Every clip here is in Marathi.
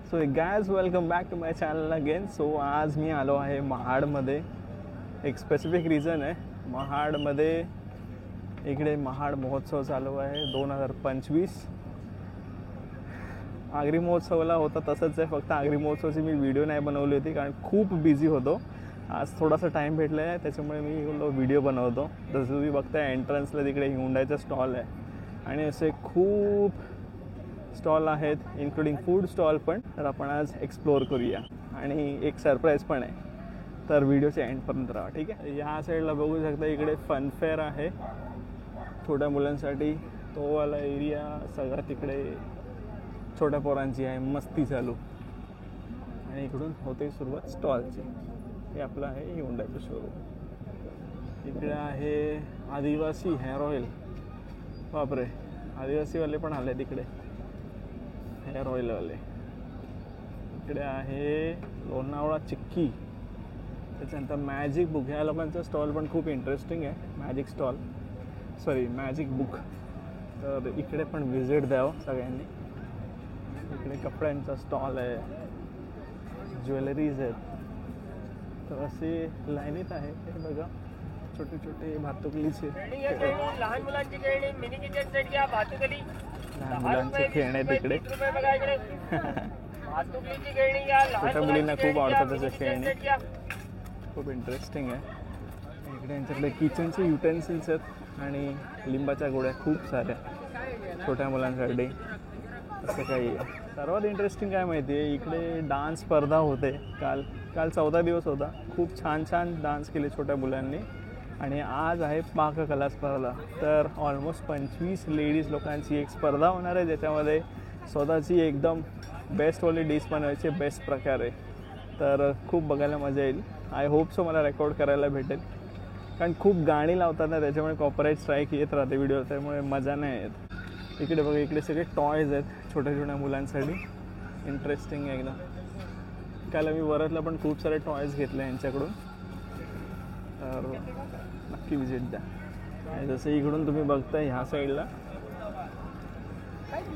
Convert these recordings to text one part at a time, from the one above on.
So guys welcome back to my channel again. So आज मी आलो आहे महाडमध्ये. एक स्पेसिफिक रिझन आहे. महाडमध्ये इकडे महाड महोत्सव चालू आहे 2025. आगरी महोत्सवाला होता तसंच आहे, फक्त आगरी महोत्सवाची मी व्हिडिओ नाही बनवली होती कारण खूप बिझी होतो. आज थोडासा टाईम भेटला आहे त्याच्यामुळे मी व्हिडिओ बनवतो. जसं तुम्ही बघताय एंट्रन्सला तिकडे हिंडायचा स्टॉल आहे आणि असे खूप स्टॉल आहेत, इन्क्लुडिंग फूड स्टॉल पण. तर आपण आज एक्सप्लोअर करूया आणि एक सरप्राईज पण आहे, तर व्हिडिओच्या एंडपर्यंत राहा, ठीक आहे. या साईडला बघू शकता इकडे फनफेअर आहे छोट्या मुलांसाठी. तो वाला एरिया सगळा तिकडे छोट्या पोरांची आहे, मस्ती चालू. आणि इकडून होते सुरुवात स्टॉलची. हे आपलं आहे हिंडायचं शोरूम. इकडे आहे आदिवासी हेअर ऑइल. बापरे, आदिवासीवाले पण आले तिकडे, हेअर ऑइलवाले. इकडे आहे लोणावळा चिक्की. त्याच्यानंतर मॅजिक बुक. ह्या लोकांचा स्टॉल पण खूप इंटरेस्टिंग आहे, मॅजिक बुक. तर इकडे पण व्हिजिट द्यावं सगळ्यांनी. इकडे कपड्यांचा स्टॉल आहे, ज्वेलरीज आहेत. तर असे लाईनीत आहे. हे बघा छोटे छोटे भातुकलीचे, लहान मुलांची खेळणी, मिनी किचन सेट घ्या, भातुकली लहान मुलांचे खेळणे तिकडे. भातुकलीची खेळणी घ्या, छोट्या मुलींना खूप आवडतात त्याचे खेळणे, खूप इंटरेस्टिंग आहे. इकडे यांच्याकडे किचनचे युटेन्सिल्स आहेत आणि लिंबाच्या गोळ्या खूप साऱ्या छोट्या मुलांसाठी. असं काही आहे. सर्वात इंटरेस्टिंग काय माहिती आहे, इकडे डान्स स्पर्धा होते. काल 14 दिवस होता. खूप छान डान्स केले छोट्या मुलांनी. आणि आज आहे पाककला स्पर्धा. तर ऑलमोस्ट 25 लेडीज लोकांची एक स्पर्धा होणार आहे, ज्याच्यामध्ये स्वतःची एकदम बेस्टवाली डिश बनवायची बेस्ट प्रकारे. तर खूप बघायला मजा येईल. आय होप सो मला रेकॉर्ड करायला भेटेल, कारण खूप गाणी लावतात ना, त्याच्यामुळे कॉपीराइट स्ट्राईक येत राहते व्हिडिओ, त्यामुळे मजा नाही येत. इकडे बघा, इकडे सगळे टॉयज आहेत छोट्या छोट्या मुलांसाठी. इंटरेस्टिंग आहे एकदम. काल मी वरतला पण खूप सारे टॉयज घेतले यांच्याकडून, तर नक्की विजिट द्या. आणि जसं इकडून तुम्ही बघताय ह्या साईडला,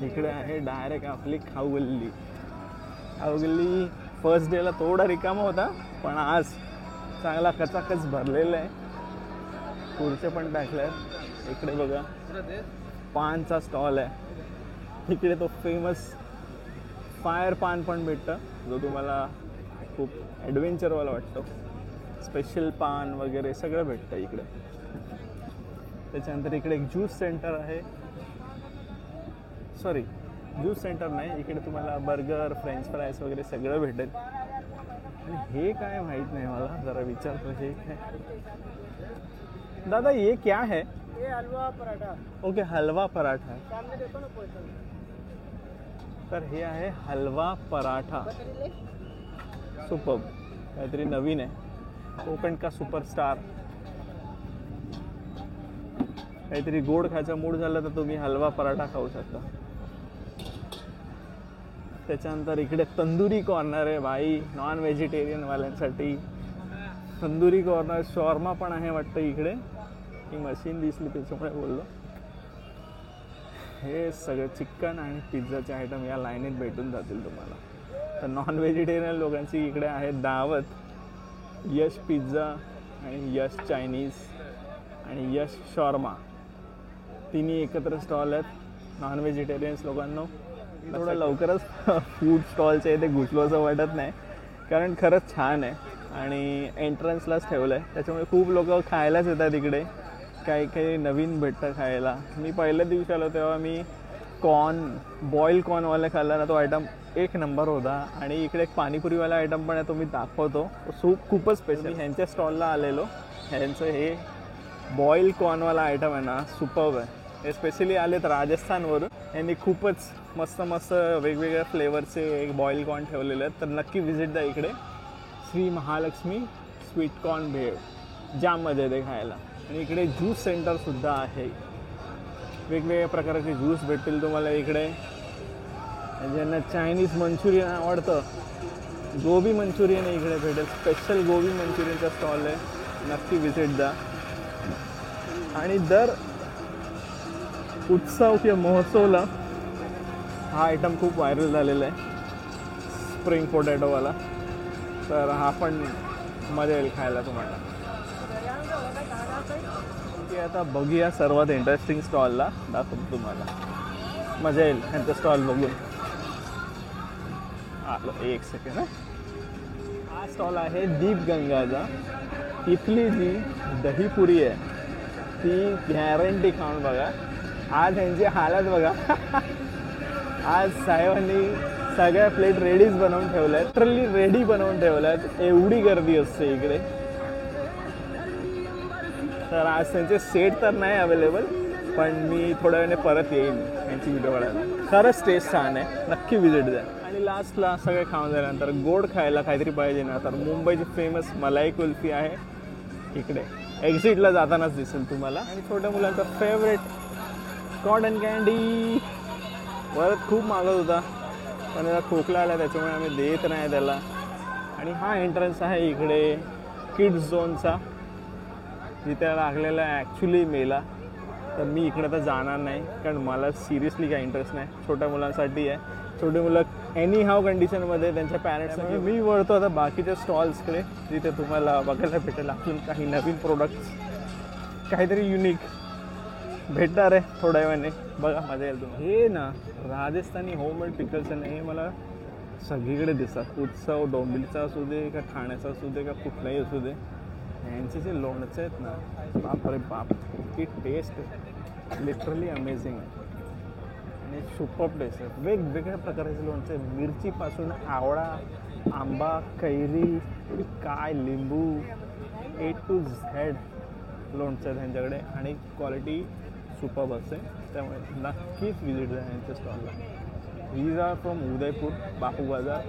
इकडे आहे डायरेक्ट आपली खाऊगल्ली. खाऊगल्ली फर्स्ट डेला थोडा रिकामा होता, पण आज चांगला कचाकच भरलेला आहे. खुर्च्या पण टाकल्या आहेत. इकडे बघा पानचा स्टॉल आहे. इकडे तो फेमस फायर पान पण भेटतं, जो तुम्हाला खूप ॲडव्हेंचरवाला वाटतो. स्पेशल पान वगैरे सगळं भेटतं इकडे. त्याच्यानंतर इकडे एक ज्यूस सेंटर आहे. ज्यूस सेंटर नाही, इकडे तुम्हाला बर्गर, फ्रेंच फ्राईज वगैरे सगळं भेटेल. आणि हे काय माहीत नाही मला, जरा विचारतो. हे काय दादा, ये क्या है? ये हलवा पराठा. ओके, हलवा पराठा. सामने देखो ना पोर्शन. तर हे आहे हलवा पराठा. सुपर, काहीतरी नवीन आहे. कोकण का सुपरस्टार. काहीतरी गोड खायचा मूड झाला तर तुम्ही हलवा पराठा खाऊ शकता. त्याच्यानंतर इकडे तंदुरी कॉर्नर आहे भाई, नॉन व्हेजिटेरियन वाल्यांसाठी. तंदुरी कॉर्नर, शॉर्मा पण आहे वाटतं इकडे. ही मशीन दिसली त्याच्यामुळे बोललो. हे सगळं चिकन आणि पिझ्झाचे आयटम या लाईनीत भेटून जातील तुम्हाला. तर नॉन व्हेजिटेरियन लोकांची इकडे आहे दावत. यश पिझ्झा आणि यश चायनीज आणि यश शॉर्मा, तिन्ही एकत्र स्टॉल आहेत नॉन व्हेजिटेरियन्स लोकांना. थोडं लवकरच फूड स्टॉलच्या इथे घुसलो असं वाटत नाही, कारण खरंच छान आहे आणि एंट्रन्सलाच ठेवलं आहे, त्याच्यामुळे खूप लोक खायलाच येतात इकडे. काही नवीन भेटतं खायला. मी पहिल्या दिवशी आलो तेव्हा मी बॉईल कॉर्नवाला खाल्ला ना, तो आयटम एक नंबर होता. आणि इकडे एक पाणीपुरीवाला आयटम पण आहे, तो मी दाखवतो. सूप खूपच स्पेशल. मी ह्यांच्या स्टॉलला आलेलो. ह्यांचं हे बॉईल कॉर्नवाला आयटम आहे ना, सुपर्ब आहे. हे स्पेशली आलेत राजस्थानवरून. यांनी खूपच मस्त वेगवेगळ्या फ्लेवरचे एक बॉईल कॉर्न ठेवलेले आहेत. तर नक्की व्हिजिट द्या इकडे. श्री महालक्ष्मी स्वीट कॉर्न भेळ, जाम मजा येते खायला. आणि इकडे ज्यूस सेंटरसुद्धा आहे. वेगवेगळ्या प्रकारचे ज्यूस भेटतील तुम्हाला इकडे. ज्यांना चायनीज मंचुरियन आवडतं, गोबी मंचुरियन इकडे भेटेल. स्पेशल गोबी मंचुरियनचा स्टॉल आहे, नक्की व्हिजिट द्या. आणि दर उत्सव किंवा महोत्सवला हा आयटम खूप व्हायरल झालेला आहे. स्प्रिंग पोटॅटोवाला. तर हा पण मजा येईल खायला तुम्हाला. की आता बघूया सर्वात इंटरेस्टिंग स्टॉलला दाखवतो तुम्हाला. मजा येईल ह्यांचा स्टॉल बघून. आलो एक सेकंड. हा स्टॉल आहे दीपगंगाचा. इथली जी दहीपुरी आहे ती गॅरंटी खाऊन बघा. आज ह्यांची हालत बघा. आज साहेबांनी सगळ्या प्लेट रेडीच बनवून ठेवल्यात, लिटरली रेडी बनवून ठेवल्यात. एवढी गर्दी असते इकडे. तर आज त्यांचे सेट तर नाही अवेलेबल, पण मी थोड्या वेळाने परत येईन यांची व्हिडिओ काढायला. खरंच टेस्ट छान आहे, नक्की व्हिजिट द्या. आणि लास्टला सगळे खाऊन झाल्यानंतर गोड खायला काहीतरी पाहिजे ना, तर मुंबईची फेमस मलाई कुल्फी आहे इकडे. एक्झिटला जातानाच दिसेल तुम्हाला. आणि छोट्या मुलांचा फेवरेट कॉटन कँडी. परत खूप मागत होता, पण त्याला खोकला आला, त्याच्यामुळे आम्ही देत नाही त्याला. आणि हा एंट्रन्स आहे इकडे किड्स झोनचा, जिथे लागलेला आहे ॲक्च्युली मेला. तर मी इकडे तर जाणार नाही, कारण मला सिरियसली काही इंटरेस्ट नाही. छोट्या मुलांसाठी आहे. छोटी मुलं एनी हाव कंडिशनमध्ये त्यांच्या पॅरेंट्ससाठी. मी वळतो आता बाकीच्या स्टॉल्सकडे, जिथे तुम्हाला बघायला भेटेल अजून काही नवीन प्रोडक्ट्स, काहीतरी युनिक भेटणार आहे थोड्या वेळाने. बघा मजा येईल तुम्हाला. हे ना राजस्थानी होममेड पिकल्स आहे, हे मला सगळीकडे दिसतात. उत्सव डोंबिवलीचा असू दे, का ठाण्याचा असू दे, का कुठलाही असू दे, यांचे जे लोणचे आहेत ना, बाप रे बाप, की टेस्ट आहे लिटरली अमेझिंग आहे. आणि सुपर टेस्ट आहे. वेगवेगळ्या प्रकारचे लोणचे, मिरचीपासून आवळा, आंबा, कैरी, काय लिंबू, A to Z लोणचं आहे त्यांच्याकडे. आणि क्वालिटी सुपर असते, त्यामुळे नक्कीच व्हिजिट द्या यांच्या स्टॉलला. वीज आर फ्रॉम उदयपूर, बापू बाजार.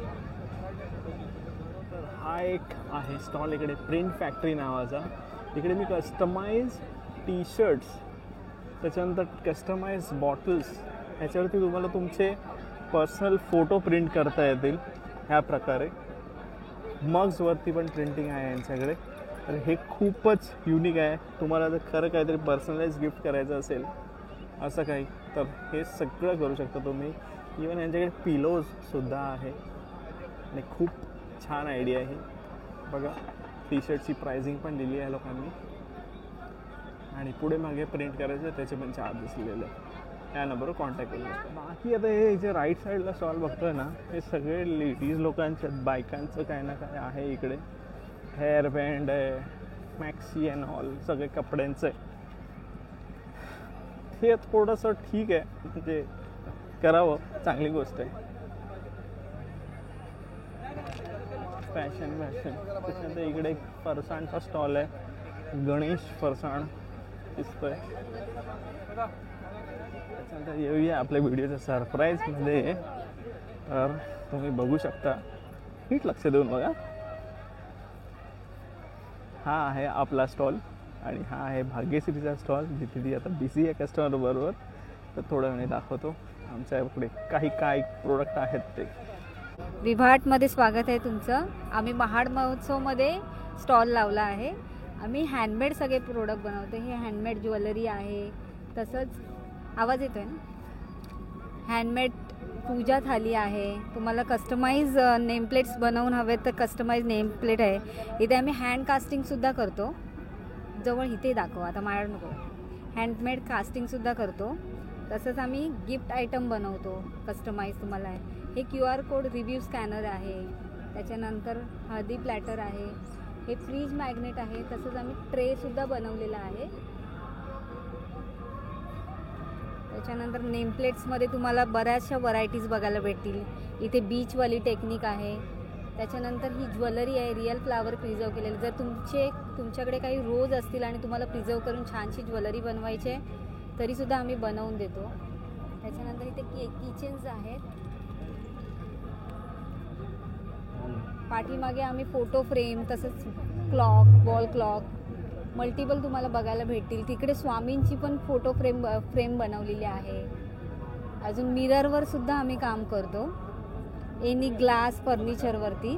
तर हा एक आहे स्टॉल इकडे, प्रिंट फॅक्टरी नावाचा. इकडे मी कस्टमाइज टी शर्ट्स, त्याच्यानंतर कस्टमाइज बॉटल्स, ह्याच्यावरती तुम्हाला तुमचे पर्सनल फोटो प्रिंट करता येतील ह्या प्रकारे. मग्सवरती पण प्रिंटिंग आहे यांच्याकडे. तर हे खूपच युनिक आहे. तुम्हाला जर खरं काहीतरी पर्सनलाइज गिफ्ट करायचं असेल असं काही, तर हे सगळं करू शकता तुम्ही. इवन यांच्याकडे पिलोजसुद्धा आहे आणि खूप छान आयडिया आहे. बघा टी शर्टची प्राइसिंग पण दिली आहे लोकांनी. आणि पुढे मागे प्रिंट करायचं त्याचे पण चार्जेस दिलेले आहे. त्या नंबरवर कॉन्टॅक्ट करू शकता. बाकी आता हे जे राईट साईडला स्टॉल बघतोय ना, हे सगळे लेडीज लोकांचे, बायकांचं काही ना काय आहे इकडे. हेअर बँड आहे, मॅक्सी अँड ऑल, सगळे कपड्यांचं आहे. हे थोडंसं ठीक आहे, म्हणजे करावं, चांगली गोष्ट आहे. फॅशन त्याच्यानंतर इकडे एक फरसाणचा स्टॉल आहे, गणेश फरसाण दिसतोय. त्याच्यानंतर येऊया आपल्या व्हिडिओच्या सरप्राईजमध्ये. तर तुम्ही बघू शकता, नीट लक्ष देऊन बघा. हा आहे आपला स्टॉल आणि हा आहे भाग्यश्रीचा स्टॉल, जिथे ती आता बिझी आहे कस्टमर बरोबर. तर थोड्या वेळाने दाखवतो आमच्याकडे काही काय प्रोडक्ट आहेत ते. विभाटमध्ये स्वागत आहे तुमचं. आम्ही महाड महोत्सवमध्ये स्टॉल लावला आहे. आम्ही हँडमेड सगळे प्रोडक्ट बनवतो. हे हँडमेड ज्वेलरी आहे, तसंच आवाज येतोय ना, हँडमेड पूजा थाली आहे. तुम्हाला कस्टमाइज नेमप्लेट्स बनवून हवे तर कस्टमाइज नेमप्लेट आहे. इथे आम्ही हँड कास्टिंगसुद्धा करतो. जवळ इथे दाखव, आता माझ्याकडे नको. हँडमेड कास्टिंगसुद्धा करतो. तसंच आम्ही गिफ्ट आयटम बनवतो कस्टमाइज तुम्हाला आहे. हे QR कोड रिव्ह्यू स्कॅनर आहे. त्याच्यानंतर हळदी प्लॅटर आहे. हे फ्रीज मॅग्नेट आहे. तसंच आम्ही ट्रेसुद्धा बनवलेला आहे. त्याच्यानंतर नेमप्लेट्समध्ये तुम्हाला बऱ्याचशा व्हरायटीज बघायला भेटतील. इथे बीचवाली टेक्निक आहे. त्याच्यानंतर ही ज्वेलरी आहे, रिअल फ्लावर प्रिझर्व केलेली. जर तुमच्याकडे काही रोज असतील आणि तुम्हाला प्रिझर्व करून छानशी ज्वेलरी बनवायची आहे तरीसुद्धा आम्ही बनवून देतो. त्याच्यानंतर इथे किचन्स आहेत. पाठीमागे आम्ही फोटो फ्रेम, तसंच क्लॉक, वॉल क्लॉक, मल्टिपल तुम्हाला बघायला भेटतील. तिकडे स्वामींची पण फोटो फ्रेम बनवलेली आहे. अजून मिररवर सुद्धा आम्ही काम करतो, एनी ग्लास फर्निचरवरती.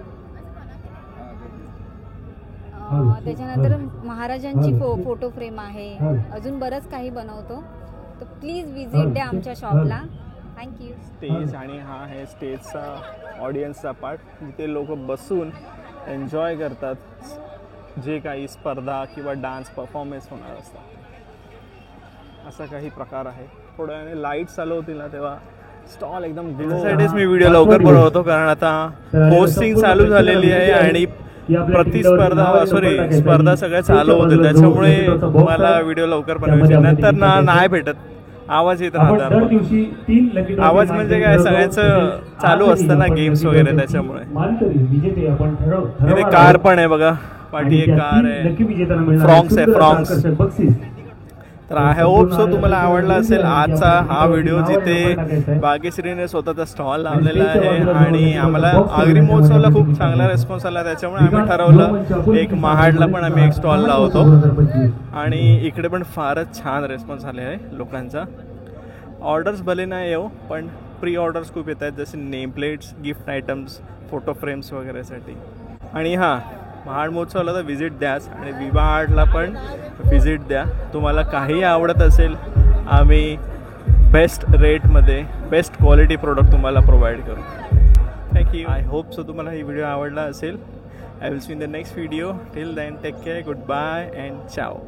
त्याच्यानंतर महाराजांची फोटो फ्रेम आहे. अजून बरंच काही बनवतो. तर प्लीज विजिट द्या आमच्या शॉपला. थँक्यू. स्टेज आणि हा आहे स्टेजचा ऑडियन्सचा पार्ट, जिथे लोक बसून एन्जॉय करतात जे काही स्पर्धा किंवा डान्स परफॉर्मन्स होणार असतात. असा काही प्रकार आहे. थोड्या वेळाने लाईट चालू होतील ना तेव्हा स्टॉल एकदम त्यासाठीच मी व्हिडिओ लवकर बनवतो, कारण आता होस्टिंग चालू झालेली आहे आणि स्पर्धा सगळ्या चालू होतील, त्याच्यामुळे मला व्हिडिओ लवकर बनवायचे. नंतर नाही भेटत, आवाज येत राहतात. आवाज म्हणजे काय, सगळ्यांचं चालू असतं ना गेम्स वगैरे, त्याच्यामुळे. इथे कार पण आहे बघा, पाठी एक कार आहे, फ्रॉन्क्स आहे, फ्रॉन्क्स. तर आय होप सो तुम्हाला आवडला असेल आजचा हा व्हिडिओ, जिथे भाग्यश्रीने स्वतःचा स्टॉल लावलेला आहे आणि आम्हाला आगरी महोत्सवाला खूप चांगला रिस्पॉन्स आला, त्याच्यामुळे आम्ही ठरवलं एक महाडला पण आम्ही एक स्टॉल लावतो. आणि इकडे पण फारच छान रिस्पॉन्स आले आहे लोकांचा. ऑर्डर्स भले नाही येऊ, पण प्री ऑर्डर्स खूप येत आहेत, जसे name plates, gift items, photo frames वगैरेसाठी. आणि हां, महाड महोत्सवाला तर व्हिजिट द्याच आणि विवा आर्टला पण व्हिजिट द्या. तुम्हाला काही आवडत असेल, आम्ही बेस्ट रेटमध्ये बेस्ट क्वालिटी प्रोडक्ट तुम्हाला प्रोव्हाइड करू. थँक्यू. आय होप सो तुम्हाला ही व्हिडिओ आवडला असेल. I will see in the next video. Till then take care, good bye and चाओ.